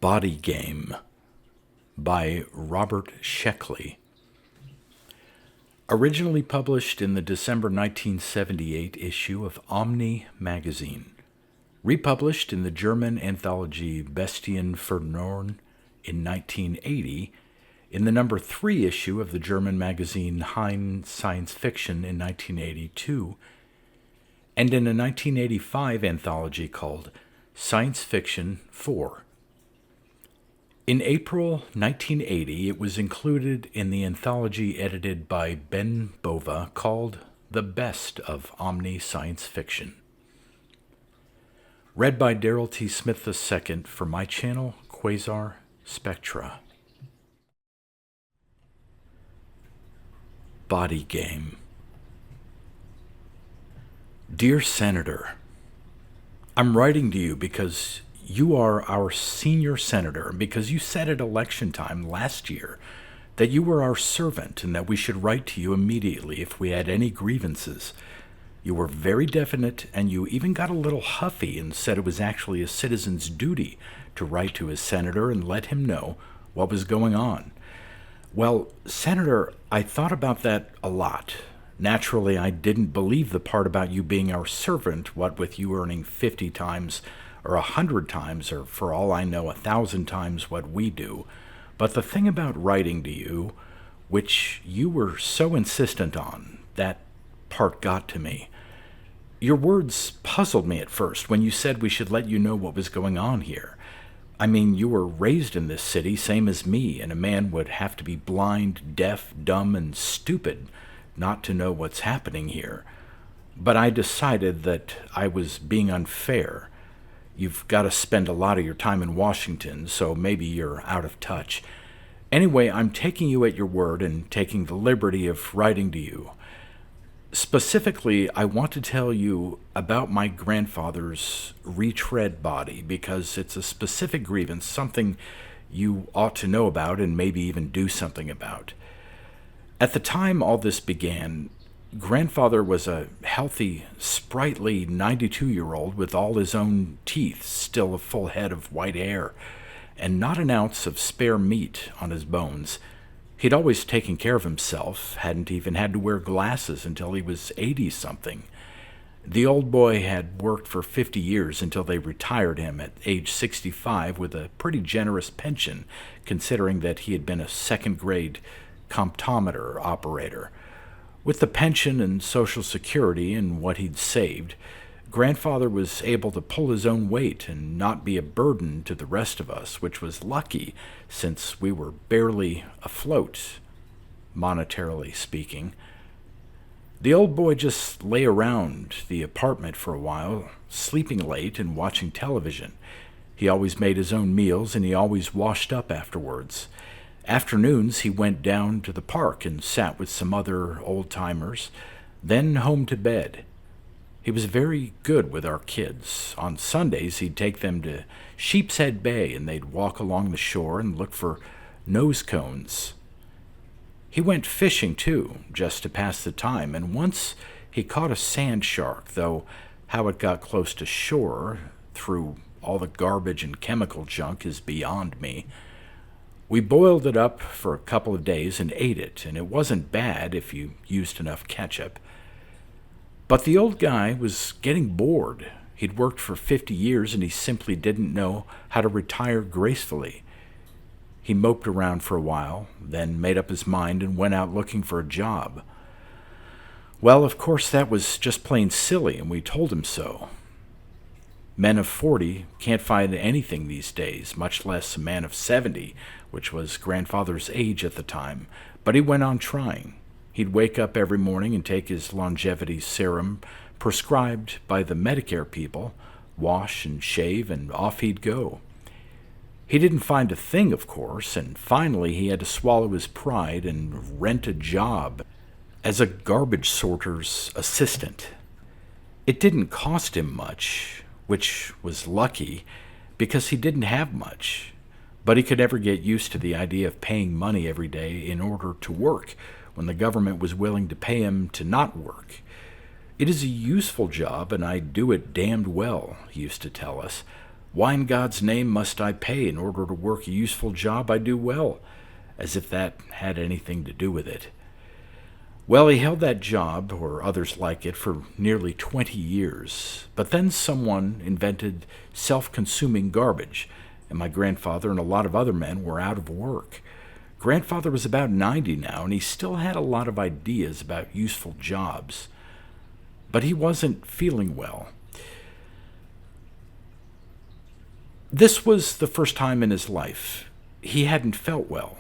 Body Game by Robert Sheckley. Originally published in the December 1978 issue of OMNI magazine. Republished in the German anthology Bestien für Norn in 1980, in the number 3 issue of the German magazine Heyne Science Fiction in 1982, and in a 1985 anthology called Science Fiction 4. In April 1980, it was included in the anthology edited by Ben Bova called The Best of OMNI Science Fiction. Read by Darrell T. Smith II for my channel, Quasar Spectra. Body Game. Dear Senator, I'm writing to you because you are our senior senator, because you said at election time last year that you were our servant and that we should write to you immediately if we had any grievances. You were very definite, and you even got a little huffy and said it was actually a citizen's duty to write to his senator and let him know what was going on. Well, Senator, I thought about that a lot. Naturally, I didn't believe the part about you being our servant, what with you earning 50 times or 100 times, or for all I know, 1,000 times what we do. But the thing about writing to you, which you were so insistent on, that part got to me. Your words puzzled me at first when you said we should let you know what was going on here. I mean, you were raised in this city, same as me, and a man would have to be blind, deaf, dumb, and stupid not to know what's happening here. But I decided that I was being unfair. You've got to spend a lot of your time in Washington, so maybe you're out of touch. Anyway, I'm taking you at your word and taking the liberty of writing to you. Specifically, I want to tell you about my grandfather's retread body because it's a specific grievance, something you ought to know about and maybe even do something about. At the time all this began, Grandfather was a healthy, sprightly 92-year-old with all his own teeth, still a full head of white hair, and not an ounce of spare meat on his bones. He'd always taken care of himself, hadn't even had to wear glasses until he was 80-something. The old boy had worked for 50 years until they retired him at age 65 with a pretty generous pension, considering that he had been a second-grade comptometer operator. With the pension and Social Security and what he'd saved, Grandfather was able to pull his own weight and not be a burden to the rest of us, which was lucky since we were barely afloat, monetarily speaking. The old boy just lay around the apartment for a while, sleeping late and watching television. He always made his own meals and he always washed up afterwards. Afternoons, he went down to the park and sat with some other old-timers, then home to bed. He was very good with our kids. On Sundays, he'd take them to Sheepshead Bay, and they'd walk along the shore and look for nose cones. He went fishing, too, just to pass the time, and once he caught a sand shark, though how it got close to shore through all the garbage and chemical junk is beyond me. We boiled it up for a couple of days and ate it, and it wasn't bad if you used enough ketchup. But the old guy was getting bored. He'd worked for 50 years, and he simply didn't know how to retire gracefully. He moped around for a while, then made up his mind and went out looking for a job. Well, of course, that was just plain silly, and we told him so. Men of 40 can't find anything these days, much less a man of 70, which was Grandfather's age at the time, but he went on trying. He'd wake up every morning and take his longevity serum prescribed by the Medicare people, wash and shave, and off he'd go. He didn't find a thing, of course, and finally he had to swallow his pride and rent a job as a garbage sorter's assistant. It didn't cost him much, which was lucky, because he didn't have much, but he could never get used to the idea of paying money every day in order to work when the government was willing to pay him to not work. It is a useful job, and I do it damned well, he used to tell us. Why in God's name must I pay in order to work a useful job I do well? As if that had anything to do with it. Well, he held that job, or others like it, for nearly 20 years. But then someone invented self-consuming garbage, and my grandfather and a lot of other men were out of work. Grandfather was about 90 now, and he still had a lot of ideas about useful jobs. But he wasn't feeling well. This was the first time in his life he hadn't felt well.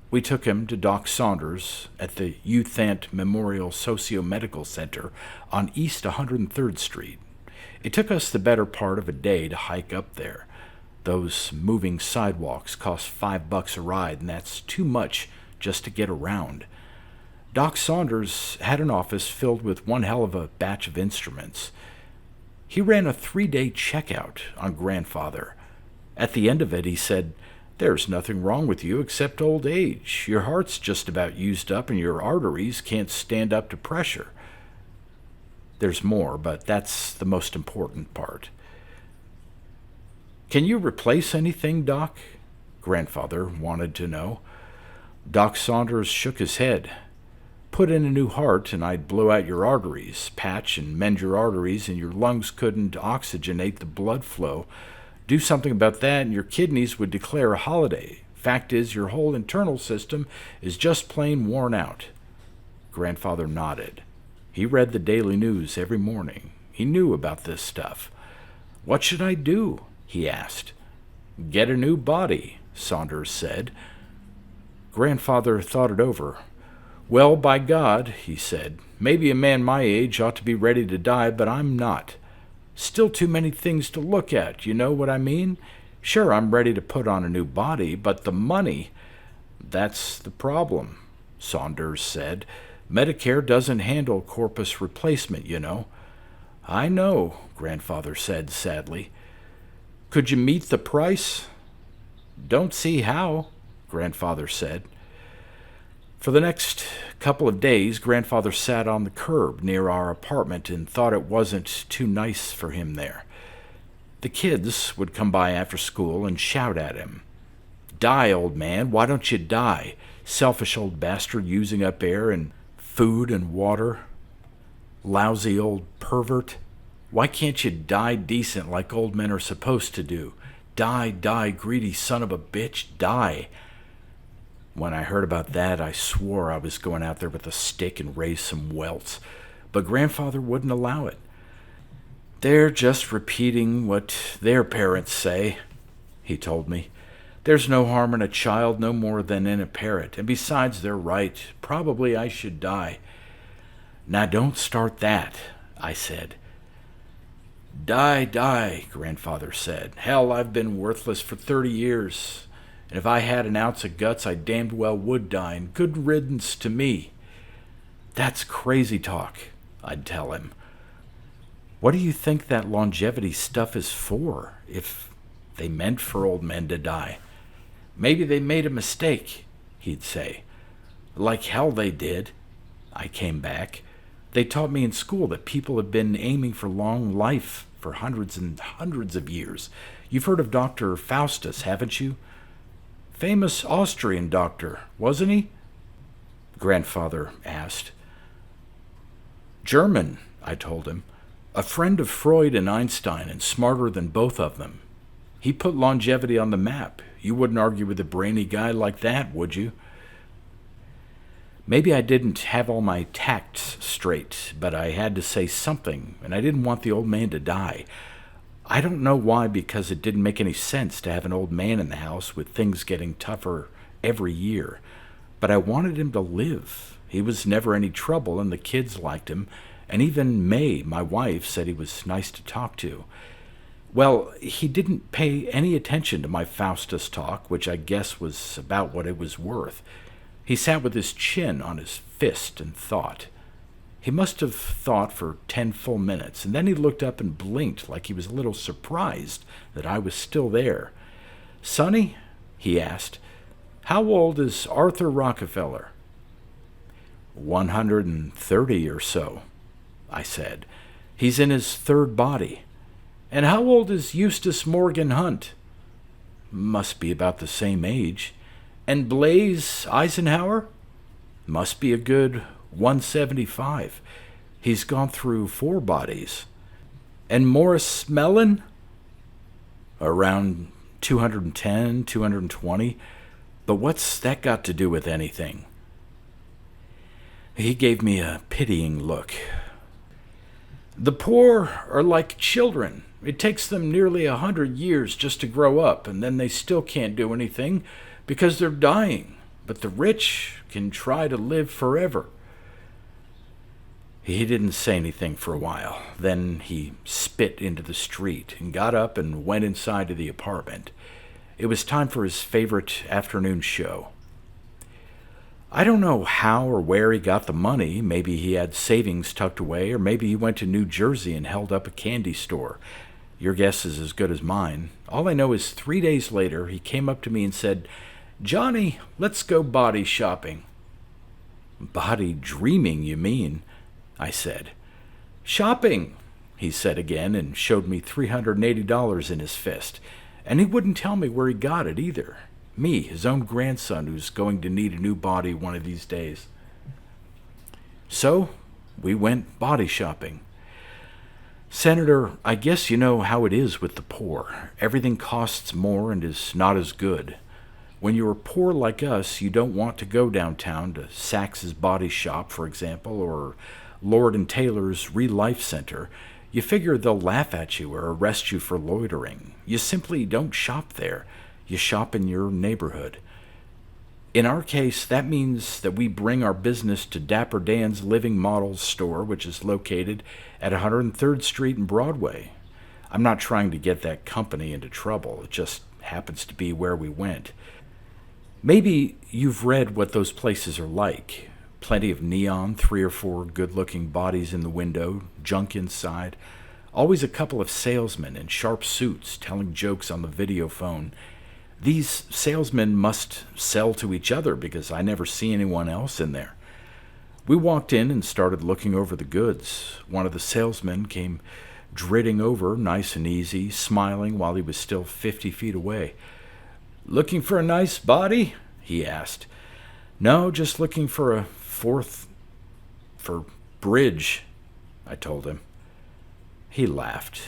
We took him to Doc Saunders at the Youthant Memorial Socio-Medical Center on East 103rd Street. It took us the better part of a day to hike up there. Those moving sidewalks cost $5 a ride, and that's too much just to get around. Doc Saunders had an office filled with one hell of a batch of instruments. He ran a 3-day checkout on Grandfather. At the end of it, he said, "There's nothing wrong with you except old age. Your heart's just about used up and your arteries can't stand up to pressure." There's more, but that's the most important part. "Can you replace anything, Doc?" Grandfather wanted to know. Doc Saunders shook his head. "Put in a new heart and I'd blow out your arteries, patch and mend your arteries, and your lungs couldn't oxygenate the blood flow. Do something about that and your kidneys would declare a holiday. Fact is, your whole internal system is just plain worn out." Grandfather nodded. He read the daily news every morning. He knew about this stuff. "What should I do?" he asked. "Get a new body," Saunders said. Grandfather thought it over. "Well, by God," he said, "maybe a man my age ought to be ready to die, but I'm not. Still too many things to look at, you know what I mean? Sure, I'm ready to put on a new body, but the money—" "That's the problem," Saunders said. "Medicare doesn't handle corpus replacement, you know." "I know," Grandfather said sadly. "Could you meet the price?" "Don't see how," Grandfather said. For the next couple of days, Grandfather sat on the curb near our apartment and thought it wasn't too nice for him there. The kids would come by after school and shout at him. "Die, old man, why don't you die? Selfish old bastard using up air and food and water. Lousy old pervert. Why can't you die decent like old men are supposed to do? Die, die, greedy son of a bitch, die." When I heard about that, I swore I was going out there with a stick and raise some welts, but Grandfather wouldn't allow it. "They're just repeating what their parents say," he told me. "There's no harm in a child no more than in a parrot, and besides, they're right. Probably I should die." "Now don't start that," I said. "Die, die," Grandfather said. "Hell, I've been worthless for 30 years. And if I had an ounce of guts, I damned well would die, and good riddance to me." "That's crazy talk," I'd tell him. "What do you think that longevity stuff is for, if they meant for old men to die?" "Maybe they made a mistake," he'd say. "Like hell they did," I came back. "They taught me in school that people have been aiming for long life for hundreds and hundreds of years. You've heard of Dr. Faustus, haven't you? Famous Austrian doctor, wasn't he?" Grandfather asked. "German," I told him. "A friend of Freud and Einstein, and smarter than both of them. He put longevity on the map. You wouldn't argue with a brainy guy like that, would you?" Maybe I didn't have all my tacts straight, but I had to say something, and I didn't want the old man to die. I don't know why, because it didn't make any sense to have an old man in the house with things getting tougher every year. But I wanted him to live. He was never any trouble, and the kids liked him, and even May, my wife, said he was nice to talk to. Well, he didn't pay any attention to my Faustus talk, which I guess was about what it was worth. He sat with his chin on his fist and thought. He must have thought for 10 full minutes, and then he looked up and blinked like he was a little surprised that I was still there. "Sonny," he asked, "how old is Arthur Rockefeller?" 130 or so, I said. "He's in his third body. And how old is Eustace Morgan Hunt? Must be about the same age. And Blaise Eisenhower? Must be a good 175. He's gone through 4 bodies. And Morris Mellon? Around 210, 220. But what's that got to do with anything? He gave me a pitying look. The poor are like children. It takes them nearly 100 years just to grow up, and then they still can't do anything because they're dying. But the rich can try to live forever. He didn't say anything for a while. Then he spit into the street and got up and went inside to the apartment. It was time for his favorite afternoon show. I don't know how or where he got the money. Maybe he had savings tucked away, or maybe he went to New Jersey and held up a candy store. Your guess is as good as mine. All I know is 3 days later, he came up to me and said, "Johnny, let's go body shopping." "Body dreaming, you mean?" I said. "Shopping," he said again, and showed me $380 in his fist. And he wouldn't tell me where he got it either. Me, his own grandson, who's going to need a new body one of these days. So, we went body shopping. Senator, I guess you know how it is with the poor. Everything costs more and is not as good. When you're poor like us, you don't want to go downtown to Sax's Body Shop, for example, or Lord and Taylor's Real Life Center. You figure they'll laugh at you or arrest you for loitering. You simply don't shop there. You shop in your neighborhood. In our case, that means that we bring our business to Dapper Dan's Living Models store, which is located at 103rd Street and Broadway. I'm not trying to get that company into trouble. It just happens to be where we went. Maybe you've read what those places are like. Plenty of neon, 3 or 4 good-looking bodies in the window, junk inside. Always a couple of salesmen in sharp suits telling jokes on the video phone. These salesmen must sell to each other because I never see anyone else in there. We walked in and started looking over the goods. One of the salesmen came dritting over, nice and easy, smiling while he was still 50 feet away. "Looking for a nice body?" he asked. "No, just looking for a for bridge," I told him. He laughed.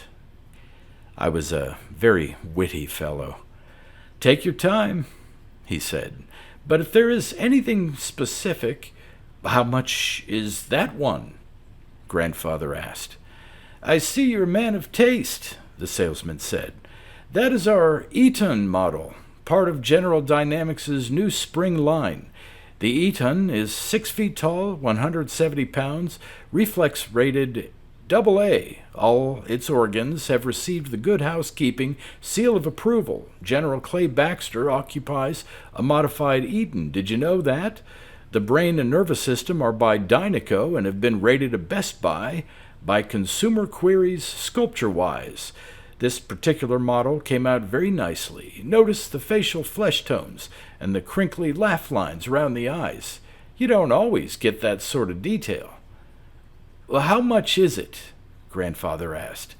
I was a very witty fellow. "Take your time," he said. "But if there is anything specific—" "How much is that one?" Grandfather asked. "I see you're a man of taste," the salesman said. "That is our Eton model, part of General Dynamics' new spring line. The Eton is 6 feet tall, 170 pounds, reflex rated AA. All its organs have received the Good Housekeeping seal of approval. General Clay Baxter occupies a modified Eton. Did you know that? The brain and nervous system are by Dynaco and have been rated a Best Buy by Consumer Queries Sculpture-Wise. This particular model came out very nicely. Notice the facial flesh tones and the crinkly laugh lines around the eyes. You don't always get that sort of detail." "Well, how much is it?" Grandfather asked.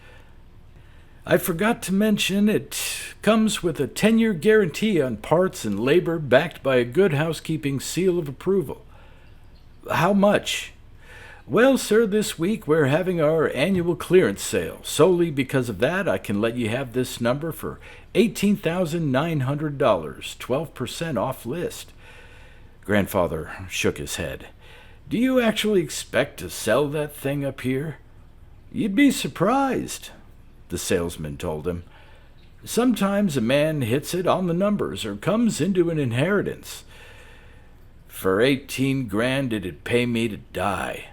"I forgot to mention it comes with a 10-year guarantee on parts and labor backed by a Good Housekeeping seal of approval." "How much?" "Well, sir, this week we're having our annual clearance sale. Solely because of that, I can let you have this number for $18,900, 12% off list." Grandfather shook his head. "Do you actually expect to sell that thing up here?" "You'd be surprised," the salesman told him. "Sometimes a man hits it on the numbers or comes into an inheritance." "For 18 grand it'd pay me to die,"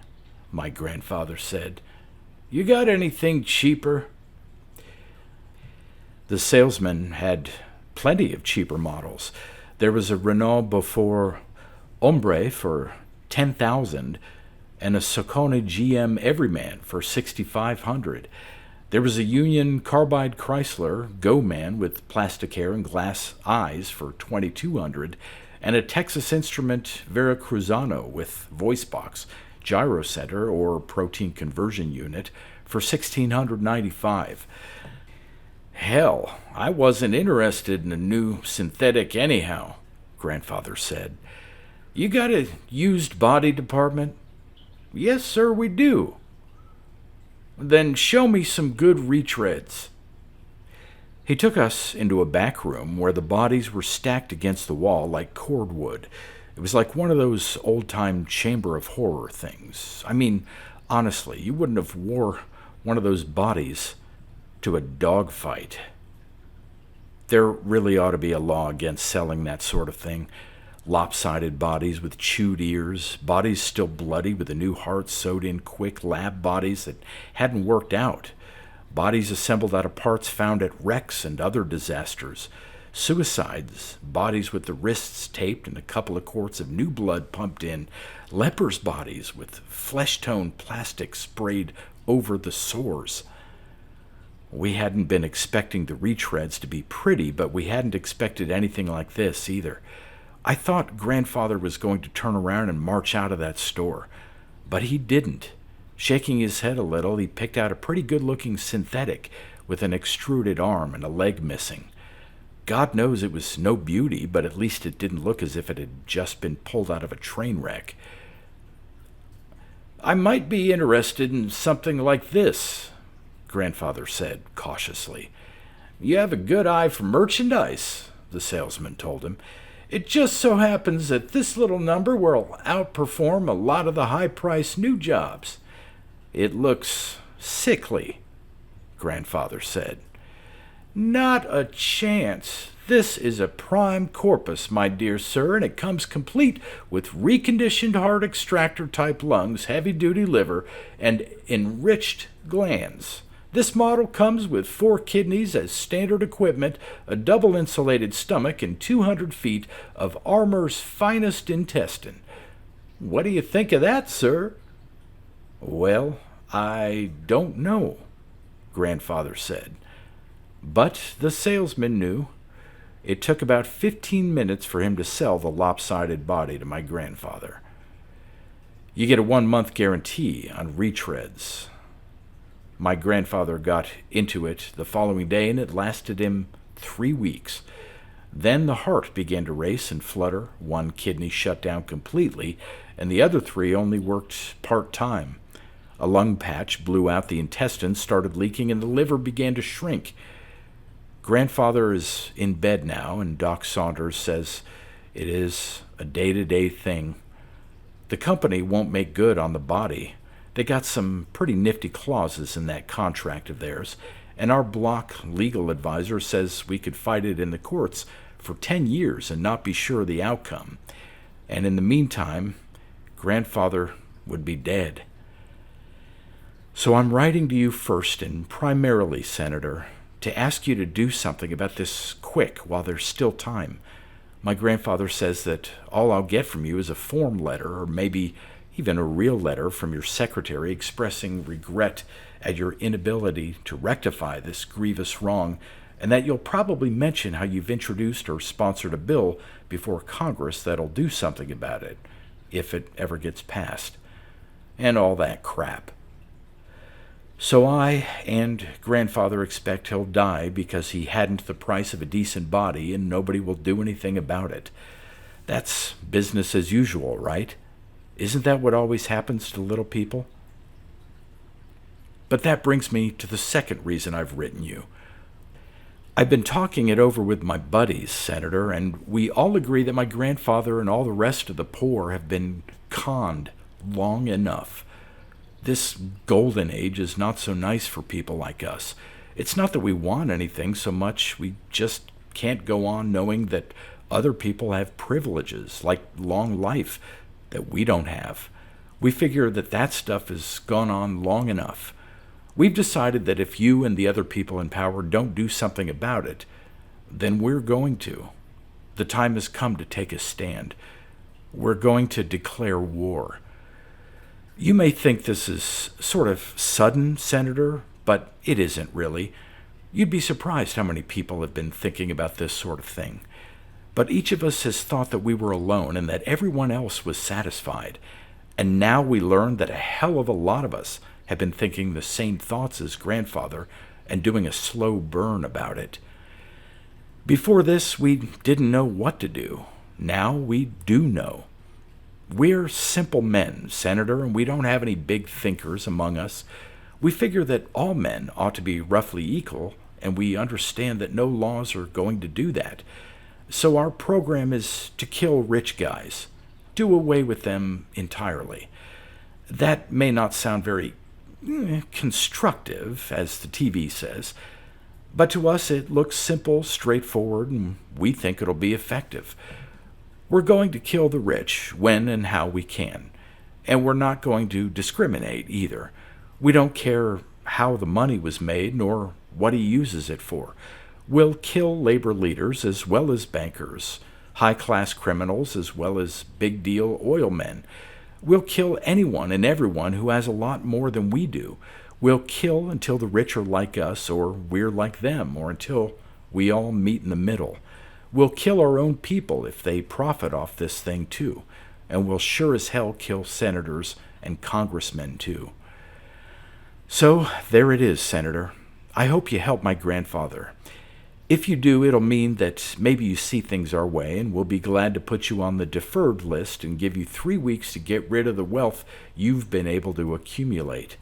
my grandfather said. "You got anything cheaper?" The salesman had plenty of cheaper models. There was a Renault Beaufort Ombre for $10,000 and a Saucony GM Everyman for $6,500. There was a Union Carbide Chrysler Go-Man with plastic hair and glass eyes for $2,200 and a Texas Instrument Veracruzano with voice box, gyro center, or protein conversion unit for $1,695. Hell, I wasn't interested in a new synthetic anyhow, Grandfather said. You got a used body department? Yes, sir, we do. Then show me some good retreads. He took us into a back room where the bodies were stacked against the wall like cordwood. It was like one of those old-time Chamber of Horror things. I mean, honestly, you wouldn't have wore one of those bodies to a dogfight. There really ought to be a law against selling that sort of thing. Lopsided bodies with chewed ears, bodies still bloody with a new heart sewed in quick, lab bodies that hadn't worked out, bodies assembled out of parts found at wrecks and other disasters, suicides, bodies with the wrists taped and a couple of quarts of new blood pumped in, lepers' bodies with flesh-toned plastic sprayed over the sores. We hadn't been expecting the retreads to be pretty, but we hadn't expected anything like this either. I thought Grandfather was going to turn around and march out of that store, but he didn't. Shaking his head a little, he picked out a pretty good-looking synthetic with an extruded arm and a leg missing. God knows it was no beauty, but at least it didn't look as if it had just been pulled out of a train wreck. I might be interested in something like this, Grandfather said cautiously. You have a good eye for merchandise, the salesman told him. It just so happens that this little number will outperform a lot of the high-priced new jobs. It looks sickly, Grandfather said. Not a chance. This is a prime corpus, my dear sir, and it comes complete with reconditioned heart extractor-type lungs, heavy-duty liver, and enriched glands. This model comes with 4 kidneys as standard equipment, a double-insulated stomach, and 200 feet of armor's finest intestine. What do you think of that, sir? Well, I don't know, Grandfather said. But the salesman knew. It took about 15 minutes for him to sell the lopsided body to my grandfather. You get a 1-month guarantee on retreads. My grandfather got into it the following day, and it lasted him 3 weeks. Then the heart began to race and flutter. 1 kidney shut down completely, and the other 3 only worked part-time. A lung patch blew out, the intestines started leaking, and the liver began to shrink. Grandfather is in bed now, and Doc Saunders says it is a day-to-day thing. The company won't make good on the body. They got some pretty nifty clauses in that contract of theirs, and our block legal advisor says we could fight it in the courts for 10 years and not be sure of the outcome. And in the meantime, Grandfather would be dead. So I'm writing to you first and primarily, Senator, to ask you to do something about this quick while there's still time. My grandfather says that all I'll get from you is a form letter, or maybe even a real letter from your secretary expressing regret at your inability to rectify this grievous wrong, and that you'll probably mention how you've introduced or sponsored a bill before Congress that'll do something about it, if it ever gets passed, and all that crap. So I and Grandfather expect he'll die because he hadn't the price of a decent body and nobody will do anything about it. That's business as usual, right? Isn't that what always happens to little people? But that brings me to the second reason I've written you. I've been talking it over with my buddies, Senator, and we all agree that my grandfather and all the rest of the poor have been conned long enough. This golden age is not so nice for people like us. It's not that we want anything so much, we just can't go on knowing that other people have privileges, like long life, that we don't have. We figure that that stuff has gone on long enough. We've decided that if you and the other people in power don't do something about it, then we're going to. The time has come to take a stand. We're going to declare war. You may think this is sort of sudden, Senator, but it isn't really. You'd be surprised how many people have been thinking about this sort of thing. But each of us has thought that we were alone and that everyone else was satisfied. And now we learn that a hell of a lot of us have been thinking the same thoughts as Grandfather, and doing a slow burn about it. Before this, we didn't know what to do. Now we do know. We're simple men, Senator, and we don't have any big thinkers among us. We figure that all men ought to be roughly equal, and we understand that no laws are going to do that. So our program is to kill rich guys, do away with them entirely. That may not sound very constructive, as the TV says, but to us it looks simple, straightforward, and we think it'll be effective. We're going to kill the rich when and how we can, and we're not going to discriminate either. We don't care how the money was made nor what he uses it for. We'll kill labor leaders as well as bankers, high-class criminals as well as big-deal oil men. We'll kill anyone and everyone who has a lot more than we do. We'll kill until the rich are like us or we're like them, or until we all meet in the middle. We'll kill our own people if they profit off this thing too, and we'll sure as hell kill senators and congressmen too. So there it is, Senator. I hope you help my grandfather. If you do, it'll mean that maybe you see things our way, and we'll be glad to put you on the deferred list and give you 3 weeks to get rid of the wealth you've been able to accumulate.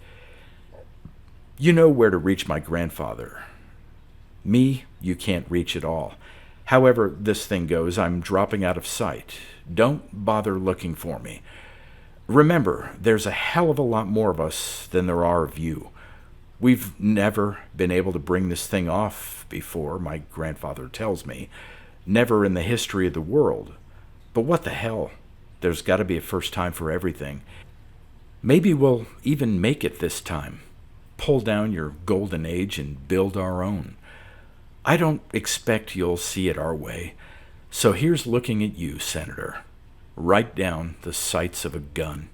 You know where to reach my grandfather. Me, you can't reach at all. However this thing goes, I'm dropping out of sight. Don't bother looking for me. Remember, there's a hell of a lot more of us than there are of you. We've never been able to bring this thing off before, my grandfather tells me. Never in the history of the world. But what the hell? There's got to be a first time for everything. Maybe we'll even make it this time. Pull down your golden age and build our own. I don't expect you'll see it our way. So here's looking at you, Senator. Right down the sights of a gun.